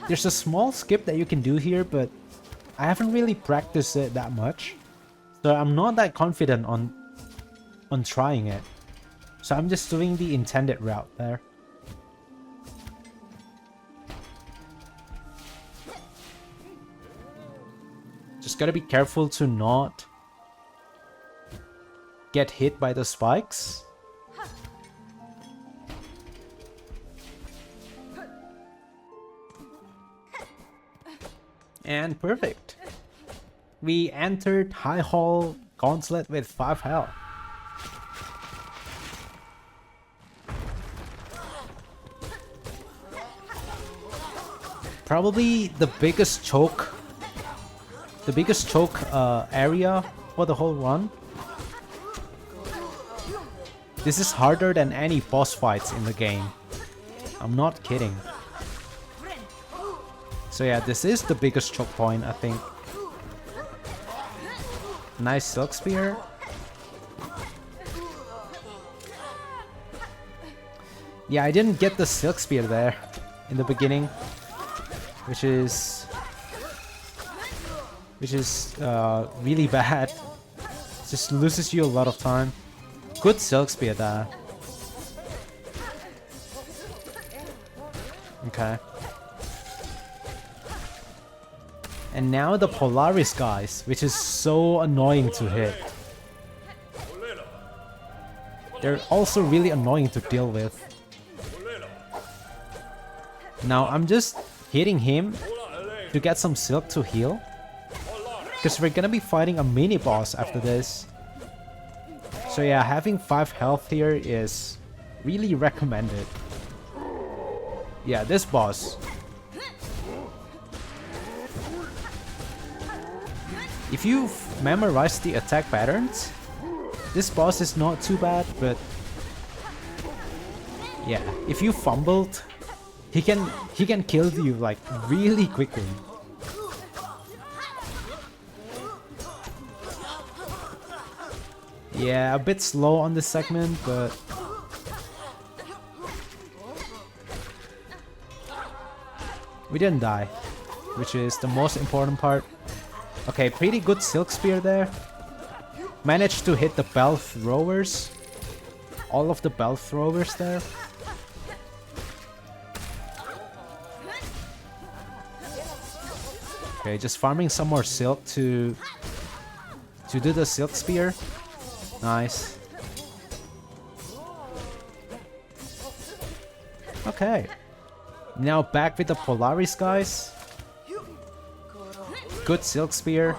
Speaker 1: There's a small skip that you can do here, but I haven't really practiced it that much. So I'm not that confident on trying it. So I'm just doing the intended route there. Just gotta be careful to not get hit by the spikes. And perfect. We entered High Hall Gauntlet with 5 health. Probably the biggest choke area for the whole run. This is harder than any boss fights in the game. I'm not kidding. So yeah, this is the biggest choke point, I think. Nice Silk Spear. Yeah, I didn't get the Silk Spear there in the beginning, which is really bad. Just loses you a lot of time. Good Silk Spear there. Okay. And now the Polaris guys, which is so annoying to hit. They're also really annoying to deal with. Now I'm just hitting him to get some silk to heal. Because we're gonna be fighting a mini boss after this. So yeah, having 5 health here is really recommended. Yeah, this boss. If you've memorized the attack patterns, this boss is not too bad, but yeah, if you fumbled, he can kill you like really quickly. Yeah, a bit slow on this segment, but we didn't die, which is the most important part. Okay, pretty good Silk Spear there. Managed to hit the bell throwers. All of the bell throwers there. Okay, just farming some more silk to do the Silk Spear. Nice. Okay. Now back with the Polaris guys. Good Silk Spear.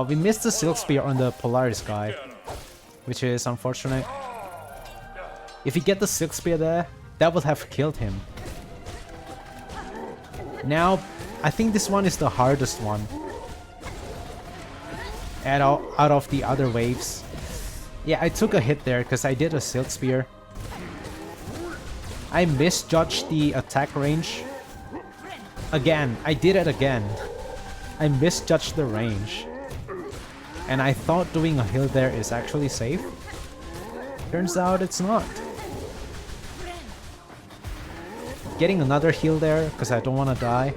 Speaker 1: We missed the Silk Spear on the Polaris guy, which is unfortunate. If we get the Silk Spear there, that would have killed him. Now, I think this one is the hardest one out of the other waves. Yeah, I took a hit there because I did a Silk Spear. I misjudged the attack range. Again, I did it again. I misjudged the range. And I thought doing a heal there is actually safe. Turns out it's not. Getting another heal there because I don't want to die.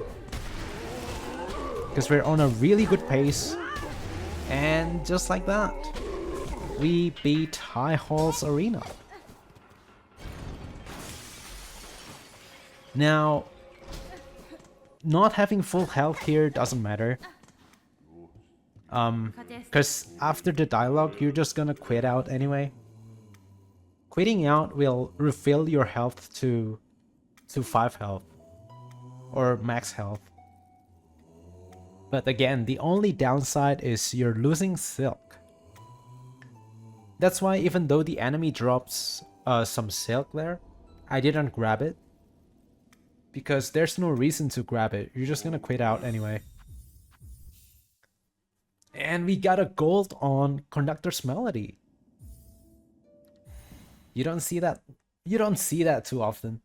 Speaker 1: Because we're on a really good pace. And just like that, we beat High Hall's Arena. Now, not having full health here doesn't matter. Because after the dialogue, you're just gonna quit out anyway. Quitting out will refill your health to 5 health. Or max health. But again, the only downside is you're losing silk. That's why even though the enemy drops some silk there, I didn't grab it. Because there's no reason to grab it, you're just gonna quit out anyway. And we got a gold on Conductor's Melody. You don't see that too often.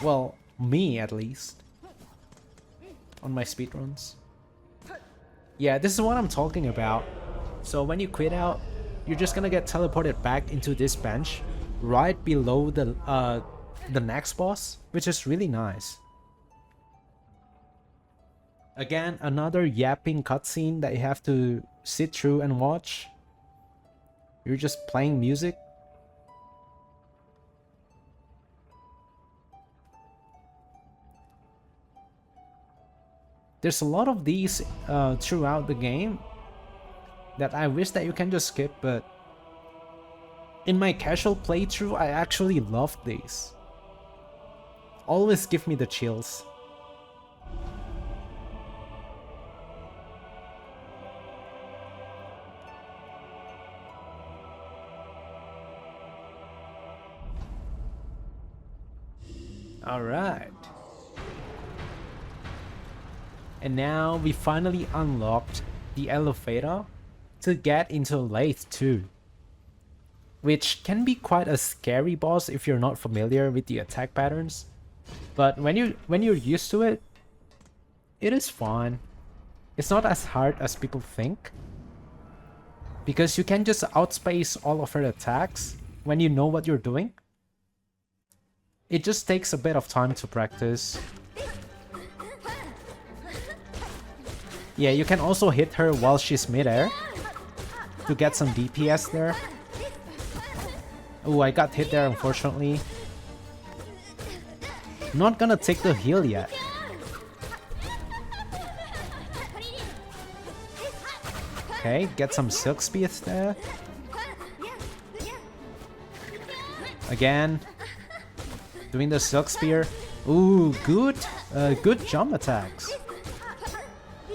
Speaker 1: Well, me at least. On my speedruns. Yeah, this is what I'm talking about. So when you quit out, you're just gonna get teleported back into this bench right below the next boss, which is really nice. Again, another yapping cutscene that you have to sit through and watch. You're just playing music. There's a lot of these throughout the game that I wish that you can just skip, but in my casual playthrough, I actually loved these. Always give me the chills. Alright. And now we finally unlocked the elevator to get into Lathe 2. Which can be quite a scary boss if you're not familiar with the attack patterns. But when you're used to it, it is fun. It's not as hard as people think. because you can just outspace all of her attacks when you know what you're doing. It just takes a bit of time to practice. Yeah, you can also hit her while she's midair to get some DPS there. Oh, I got hit there unfortunately. Not gonna take the heal yet. Okay, get some Silk Spears there. Again, doing the Silk Spear. Ooh, good jump attacks.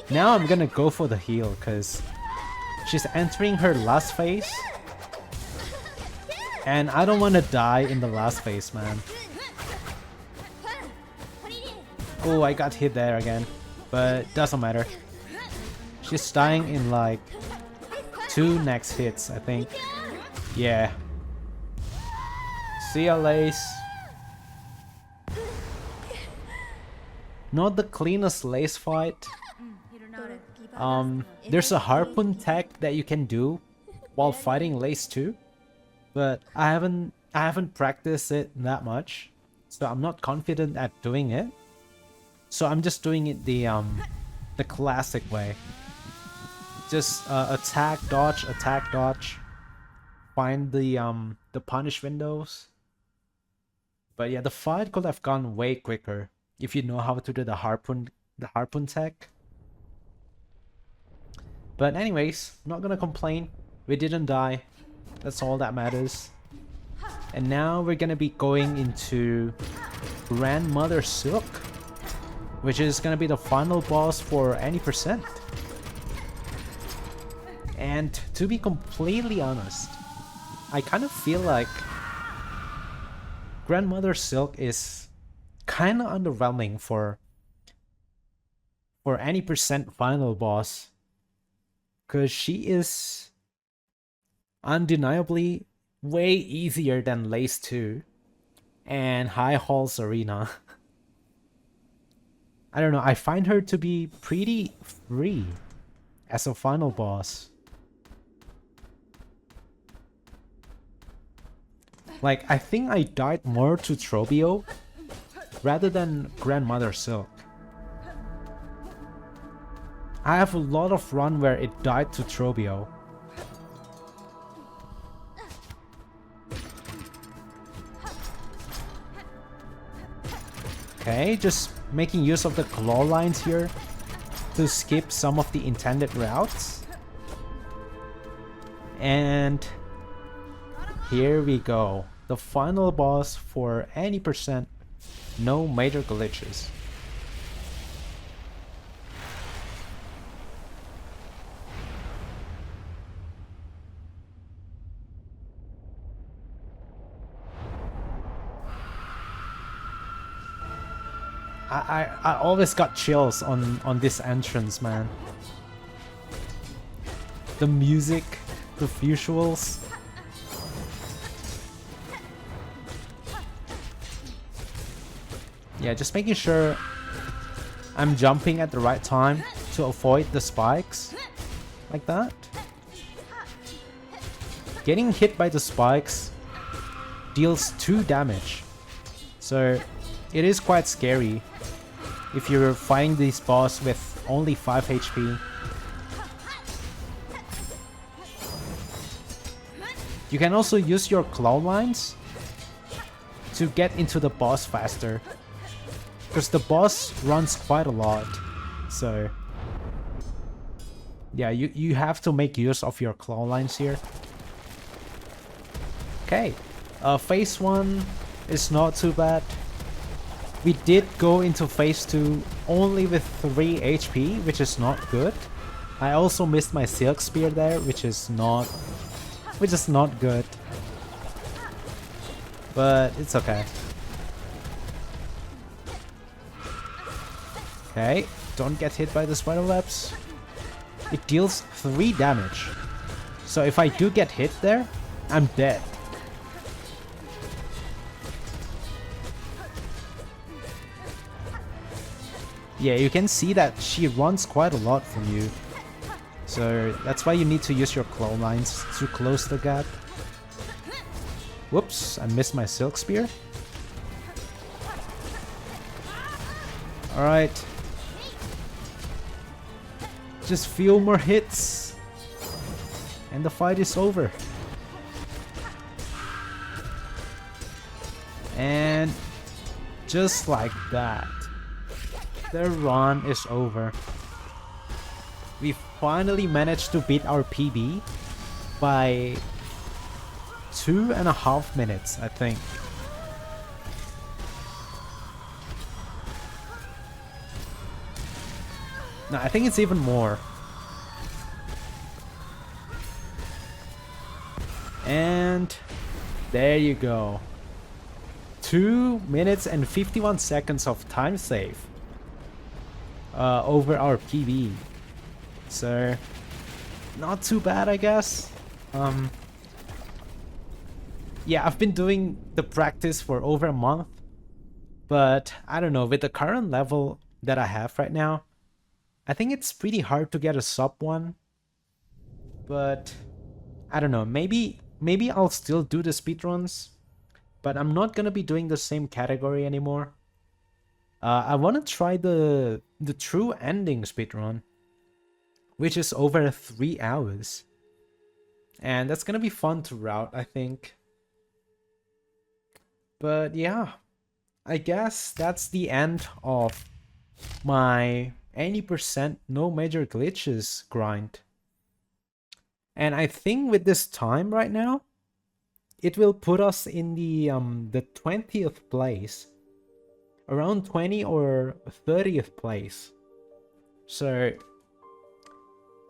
Speaker 1: Now I'm gonna go for the heal because she's entering her last phase. And I don't want to die in the last phase, man. Oh, I got hit there again. But doesn't matter. She's dying in like 2 next hits, I think. Yeah. See ya, Lace. Not the cleanest Lace fight. There's a harpoon tech that you can do while fighting Lace too, but I haven't practiced it that much, so I'm not confident at doing it. So I'm just doing it the classic way. Just attack dodge, find the punish windows. But yeah, the fight could have gone way quicker if you know how to do the harpoon tech. But anyways, not gonna complain. We didn't die. That's all that matters. And now we're gonna be going into Grandmother Silk, which is gonna be the final boss for any percent. And to be completely honest, I kind of feel like Grandmother Silk is kind of underwhelming for any percent final boss. Because she is undeniably way easier than Lace 2 and High Halls Arena. I don't know, I find her to be pretty free as a final boss. Like, I think I died more to Trobio rather than Grandmother Silk. I have a lot of run where it died to Trobio. Okay, just making use of the claw lines here to skip some of the intended routes. And here we go. The final boss for any percent. No major glitches. I always got chills on this entrance, man. The music, the visuals. Yeah, just making sure I'm jumping at the right time to avoid the spikes. Like that. Getting hit by the spikes deals 2 damage. So it is quite scary if you're fighting this boss with only 5 HP. You can also use your claw lines to get into the boss faster, because the boss runs quite a lot. So yeah, you have to make use of your claw lines here. Okay, phase 1 is not too bad. We did go into phase 2 only with 3 HP, which is not good. I also missed my Silk Spear there, which is not good. But it's okay. Okay, don't get hit by the spider webs. It deals 3 damage. So if I do get hit there, I'm dead. Yeah, you can see that she runs quite a lot from you. So that's why you need to use your claw lines to close the gap. Whoops, I missed my Silk Spear. Alright. Just few more hits. And the fight is over. And just like that, the run is over. We finally managed to beat our PB by 2.5 minutes, I think. No, I think it's even more. And there you go. 2 minutes and 51 seconds of time save over our PB. So not too bad, I guess. Yeah, I've been doing the practice for over a month, but I don't know, with the current level that I have right now, I think it's pretty hard to get a sub 1. But I don't know, maybe I'll still do the speedruns, but I'm not gonna be doing the same category anymore. I wanna try the true ending speedrun, which is over 3 hours. And that's gonna be fun to route, I think. But yeah, I guess that's the end of my 80% no major glitches grind. And I think with this time right now, it will put us in the 20th place. Around 20 or 30th place. So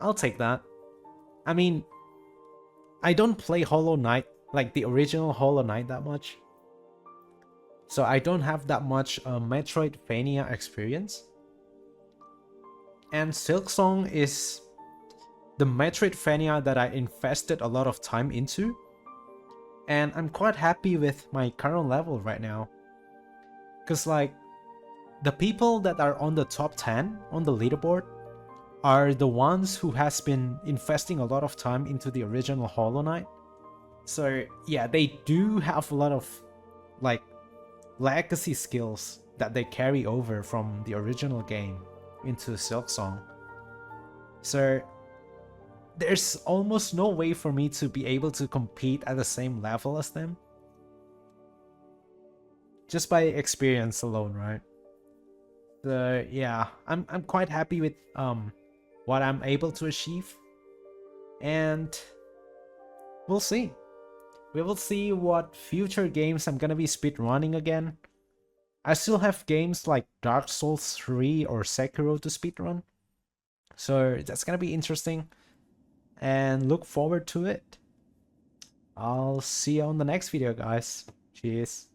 Speaker 1: I'll take that. I mean, I don't play Hollow Knight, like the original Hollow Knight, that much. So I don't have that much Metroidvania experience. And Silksong is the Metroidvania that I invested a lot of time into. And I'm quite happy with my current level right now. Because like, the people that are on the top 10 on the leaderboard are the ones who has been investing a lot of time into the original Hollow Knight. So yeah, they do have a lot of like legacy skills that they carry over from the original game into Silksong. So there's almost no way for me to be able to compete at the same level as them. Just by experience alone, right? So yeah, I'm quite happy with what I'm able to achieve. And we'll see. We will see what future games I'm gonna be speedrunning again. I still have games like Dark Souls 3 or Sekiro to speedrun. So that's gonna be interesting. And look forward to it. I'll see you on the next video, guys. Cheers.